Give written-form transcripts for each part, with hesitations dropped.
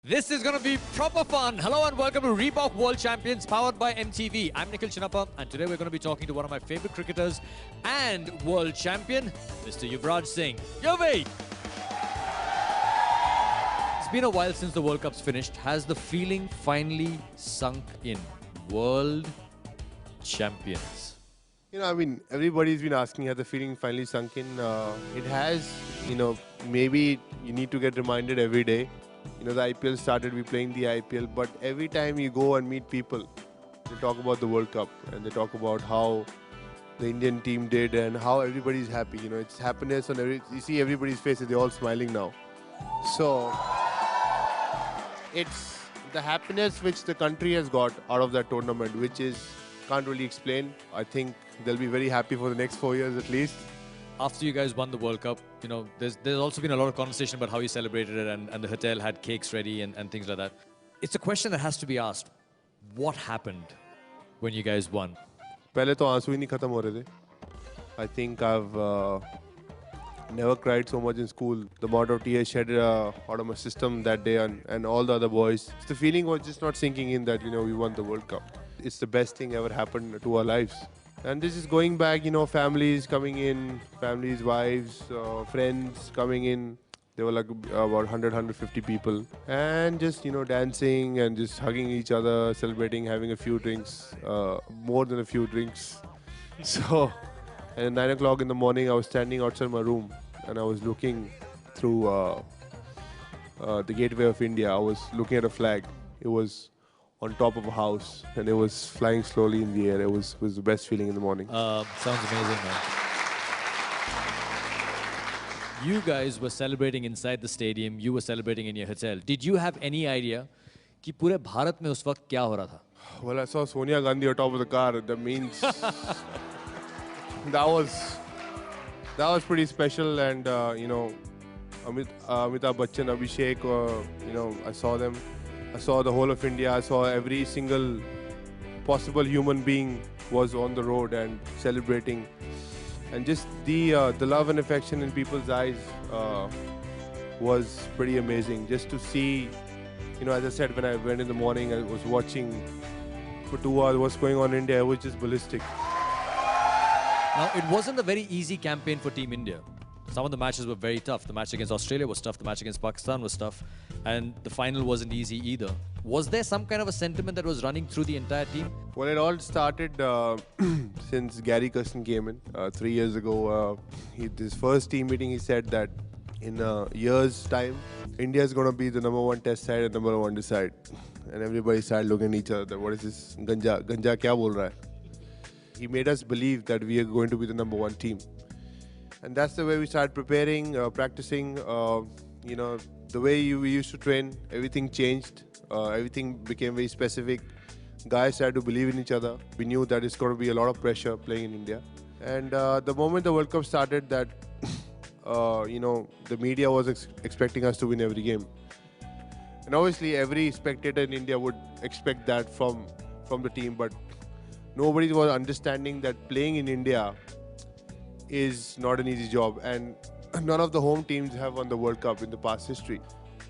This is going to be proper fun. Hello and welcome to Reebok World Champions powered by MTV. I'm Nikhil Chinappa and today we're going to be talking to one of my favorite cricketers and world champion, Mr. Yuvraj Singh. Yuvi! It's been a while since the World Cup's finished. Has the feeling finally sunk in? World champions. You know, I mean, everybody's been asking, has the feeling finally sunk in? It has, maybe you need to get reminded every day. The IPL started, we're playing the IPL, but every time you go and meet people, they talk about the World Cup and they talk about how the Indian team did and how everybody's happy. It's happiness on you see everybody's faces, they're all smiling now. So, it's the happiness which the country has got out of that tournament, which can't really explain. I think they'll be very happy for the next 4 years at least. After you guys won the World Cup, there's also been a lot of conversation about how you celebrated it and the hotel had cakes ready and things like that. It's a question that has to be asked. What happened when you guys won? पहले तो आंसू ही नहीं खत्म हो रहे थे. I think I've never cried so much in school. The amount of tears shed out of my system that day and all the other boys. The feeling was just not sinking in that, we won the World Cup. It's the best thing ever happened to our lives. And this is going back, families coming in, families, wives, friends coming in. There were like about 100, 150 people. And just, dancing and just hugging each other, celebrating, having a few drinks, more than a few drinks. So, at 9 o'clock in the morning, I was standing outside my room and I was looking through the gateway of India. I was looking at a flag. It was on top of a house and it was flying slowly in the air. It was the best feeling in the morning. Sounds amazing, man. You guys were celebrating inside the stadium. You were celebrating in your hotel. Did you have any idea कि पूरे भारत में उस वक्त क्या हो रहा था? Well, I saw Sonia Gandhi on top of the car. That means that was pretty special. And Amitabh Bachchan, Abhishek, I saw them. I saw the whole of India. I saw every single possible human being was on the road and celebrating. And just the love and affection in people's eyes was pretty amazing. Just to see, as I said, when I went in the morning, I was watching for 2 hours what's going on in India. It was just ballistic. Now, it wasn't a very easy campaign for Team India. Some of the matches were very tough. The match against Australia was tough. The match against Pakistan was tough. And the final wasn't easy either. Was there some kind of a sentiment that was running through the entire team? Well, it all started since Gary Kirsten came in 3 years ago. His first team meeting, he said that in a year's time, India is going to be the #1 test side and #1 side. And everybody started looking at each other. What is this? Ganja kya bol raha hai? He made us believe that we are going to be the #1 team. And that's the way we started preparing, practicing. The way we used to train, everything changed. Everything became very specific. Guys started to believe in each other. We knew that it's going to be a lot of pressure playing in India. And the moment the World Cup started, that the media was expecting us to win every game. And obviously, every spectator in India would expect that from the team. But nobody was understanding that playing in India is not an easy job, and none of the home teams have won the World Cup in the past history.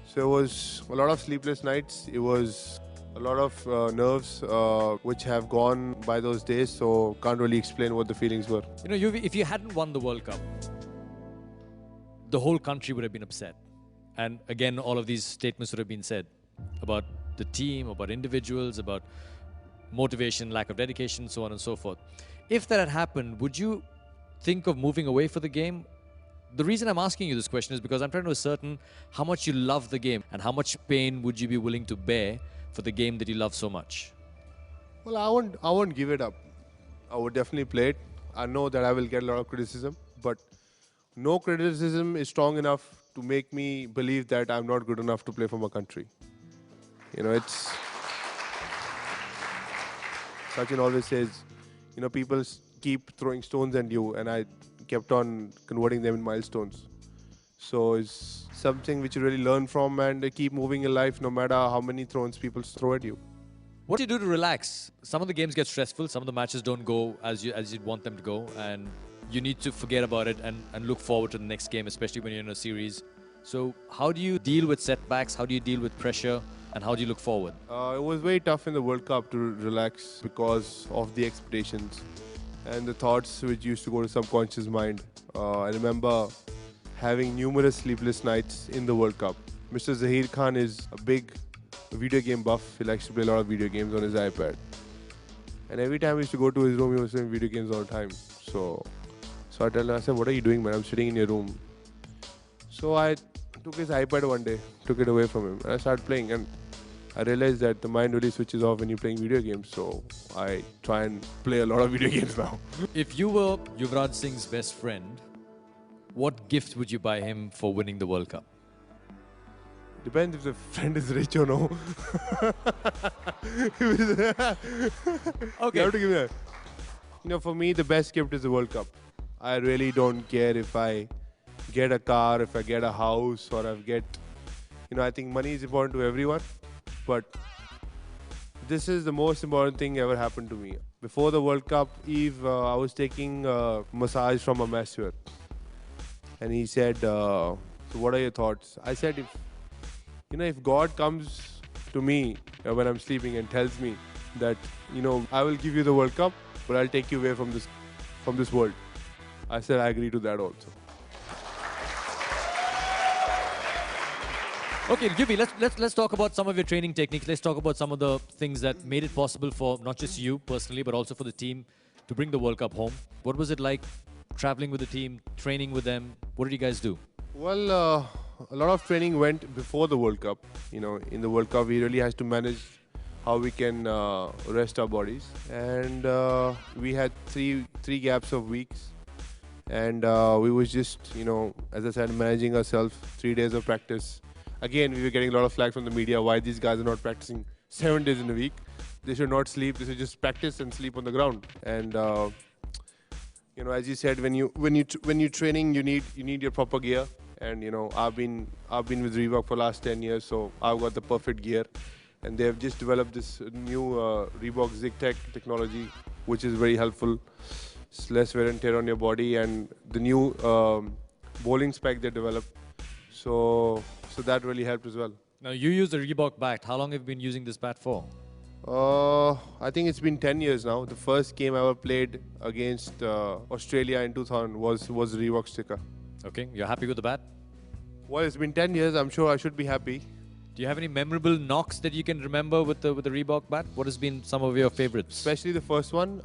So it was a lot of sleepless nights. It was a lot of nerves which have gone by those days, so can't really explain what the feelings were. If you hadn't won the World Cup, the whole country would have been upset. And again, all of these statements would have been said about the team, about individuals, about motivation, lack of dedication, so on and so forth. If that had happened, would you think of moving away for the game? The reason I'm asking you this question is because I'm trying to ascertain how much you love the game and how much pain would you be willing to bear for the game that you love so much. Well, I won't give it up. I would definitely play it. I know that I will get a lot of criticism, but no criticism is strong enough to make me believe that I'm not good enough to play for my country. It's... Sachin always says, people keep throwing stones at you, and I kept on converting them in milestones. So it's something which you really learn from and keep moving in life no matter how many thrones people throw at you. What do you do to relax? Some of the games get stressful, some of the matches don't go as you'd want them to go, and you need to forget about it and look forward to the next game, especially when you're in a series. So how do you deal with setbacks? How do you deal with pressure? And how do you look forward? It was very tough in the World Cup to relax because of the expectations and the thoughts which used to go to subconscious mind. I remember having numerous sleepless nights in the World Cup. Mr. Zaheer Khan is a big video game buff. He likes to play a lot of video games on his iPad. And every time we used to go to his room, he was playing video games all the time. So I tell him, I said, what are you doing, man? I'm sitting in your room. So I took his iPad one day, took it away from him, and I started playing. And I realized that the mind really switches off when you're playing video games. So I try and play a lot of video games now. If you were Yuvraj Singh's best friend, what gift would you buy him for winning the World Cup? Depends if the friend is rich or no. Okay. You have to give me that. You know, for me, the best gift is the World Cup. I really don't care if I get a car, if I get a house, or I get... You know, I think money is important to everyone. But this is the most important thing ever happened to me. Before the World Cup Eve, I was taking a massage from a masseur. And he said, so what are your thoughts? I said, if God comes to me when I'm sleeping and tells me that, I will give you the World Cup, but I'll take you away from this world. I said, I agree to that also. Okay, Yuvi, let's talk about some of your training techniques. Let's talk about some of the things that made it possible for not just you personally, but also for the team to bring the World Cup home. What was it like traveling with the team, training with them? What did you guys do? Well, a lot of training went before the World Cup. In the World Cup, we really has to manage how we can rest our bodies. And we had three gaps of weeks. And we was just, as I said, managing ourselves, 3 days of practice. Again, we were getting a lot of flack from the media why these guys are not practicing 7 days in a week. They should not sleep. They should just practice and sleep on the ground. And as you said, when you're training, you need your proper gear. And I've been with Reebok for the last 10 years, so I've got the perfect gear. And they have just developed this new Reebok ZigTech technology, which is very helpful. It's less wear and tear on your body, and the new bowling spike they developed. So that really helped as well. Now, you use the Reebok bat. How long have you been using this bat for? I think it's been 10 years now. The first game I ever played against Australia in 2000 was Reebok sticker. Okay, you're happy with the bat? Well, it's been 10 years. I'm sure I should be happy. Do you have any memorable knocks that you can remember with the Reebok bat? What has been some of your favorites? Especially the first one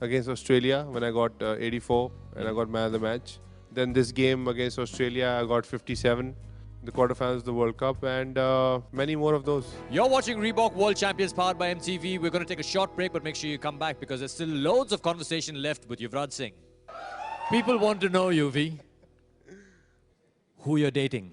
against Australia when I got 84 and I got man of the match. Then this game against Australia, I got 57. The quarterfinals of the World Cup, and many more of those. You're watching Reebok World Champions powered by MTV. We're going to take a short break, but make sure you come back because there's still loads of conversation left with Yuvraj Singh. People want to know, Yuvi, who you're dating.